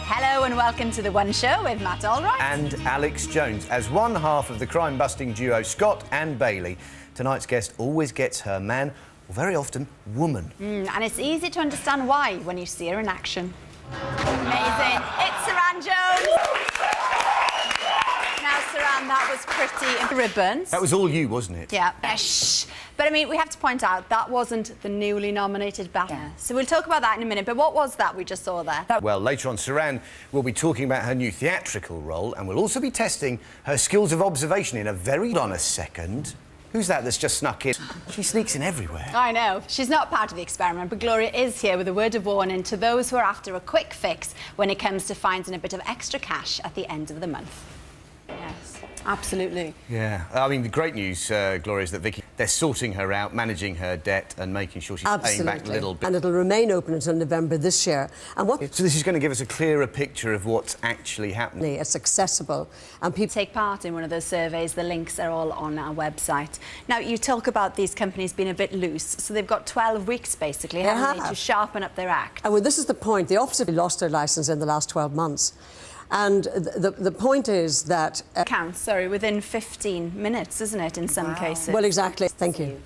Hello and welcome to The One Show with Matt Allroyd. And Alex Jones. As one half of the crime-busting duo Scott and Bailey, tonight's guest always gets her man, or very often, woman. And it's easy to understand why when you see her in action. Amazing. It's Saran Jones. Now, Saran, that was pretty ribbons. That was all you, wasn't it? Yeah. Shh. But, I mean, we have to point out, that wasn't the newly nominated battle. Yeah. So we'll talk about that in a minute. But what was that we just saw there? Well, later on, Saran will be talking about her new theatrical role, and we'll also be testing her skills of observation in a very... Hold on a second. Who's that that's just snuck in? She sneaks in everywhere. I know. She's not part of the experiment, but Gloria is here with a word of warning to those who are after a quick fix when it comes to finding a bit of extra cash at the end of the month. Yes, absolutely. Yeah. I mean, the great news, Gloria, is that Vicky, they're sorting her out, managing her debt and making sure she's paying back a little bit. And it'll remain open until November this year. And what... So this is going to give us a clearer picture of what's actually happening. It's accessible and people... Take part in one of those surveys. The links are all on our website. Now, you talk about these companies being a bit loose, so they've got 12 weeks, basically, haven't they, to sharpen up their act. And well, this is the point. The Office have lost their licence in the last 12 months. And the point is that... Counts, sorry, within 15 minutes, isn't it, in some cases? Well, exactly. Thank you.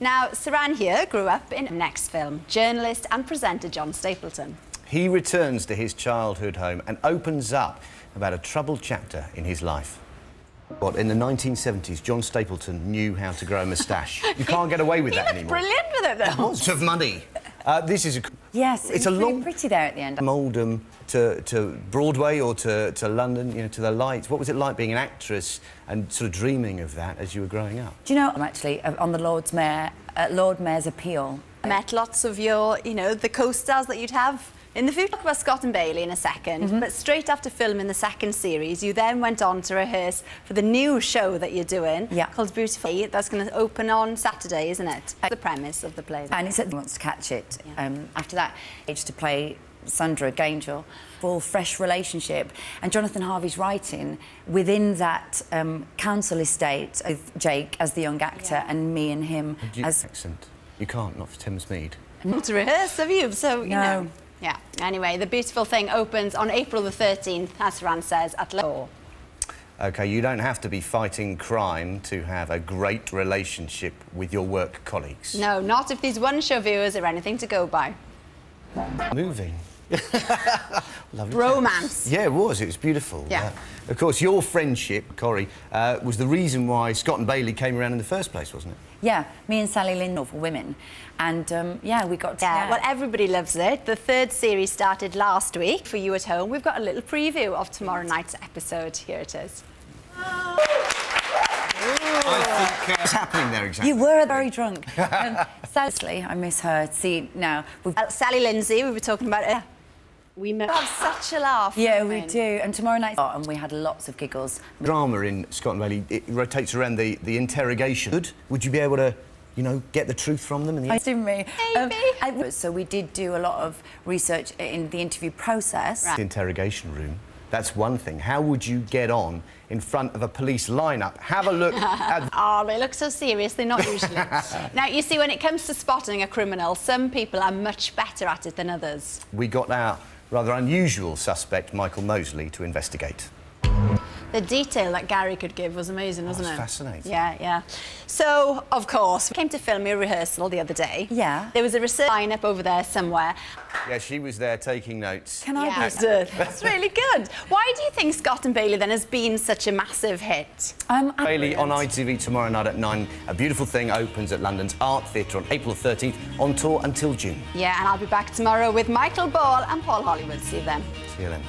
Now, Saran here grew up in next film, journalist and presenter John Stapleton. He returns to his childhood home and opens up about a troubled chapter in his life. What, in the 1970s, John Stapleton knew how to grow a moustache. You can't get away with that anymore. Brilliant with it, though. Lots of money. This is a... Yes, it's a really long... pretty there at the end. From Oldham to Broadway or to London, you know, to the lights. What was it like being an actress and sort of dreaming of that as you were growing up? Do you know, I'm actually on the Lord Mayor's appeal. I met lots of your, you know, the co-stars that you'd have in the future. We'll talk about Scott and Bailey in a second, but straight after filming the second series, you then went on to rehearse for the new show that you're doing, called Beautiful. That's going to open on Saturday, isn't it? The premise of the play. And he said he wants to catch it. After that, age to play Sandra Gaingel, full fresh relationship, and Jonathan Harvey's writing within that council estate with Jake as the young actor and me and him as accent. You can't, not for Thames Mead. Not to rehearse, have you? So you know. No. Yeah. Anyway, The Beautiful Thing opens on April the 13th, as Saran says, at 4. OK, you don't have to be fighting crime to have a great relationship with your work colleagues. No, not if these one-show viewers are anything to go by. Moving. Lovely. Romance. Yeah, it was. It was beautiful. Yeah. Of course, your friendship, Corrie, was the reason why Scott and Bailey came around in the first place, wasn't it? Yeah, me and Sally Lindell for women. And, yeah, we got to... Yeah, well, everybody loves it. The third series started last week. For you at home, we've got a little preview of tomorrow night's episode. Here it is. I think what's happening there exactly? You were very drunk. Sadly, I miss her. See, now... Sally Lindsay, we were talking about it. We have such a laugh. Yeah, we do. And tomorrow night... And we had lots of giggles. Drama in Scott and Bailey, it rotates around the interrogation. Good. Would you be able to, you know, get the truth from them in the end? Maybe. So we did do a lot of research in the interview process. The interrogation room. That's one thing. How would you get on in front of a police lineup? Have a look at... Oh, they look so serious. They're not usually. Now, you see, when it comes to spotting a criminal, some people are much better at it than others. We got our rather unusual suspect, Michael Mosley, to investigate. The detail that Gary could give was amazing, wasn't it? Fascinating. Yeah, yeah. So, of course, we came to film your rehearsal the other day. Yeah. There was a research line-up over there somewhere. Yeah, she was there taking notes. Can I be... That's really good. Why do you think Scott and Bailey then has been such a massive hit? Bailey on ITV tomorrow night at 9. A Beautiful Thing opens at London's Art Theatre on April 13th, on tour until June. Yeah, and I'll be back tomorrow with Michael Ball and Paul Hollywood. See you then. See you then.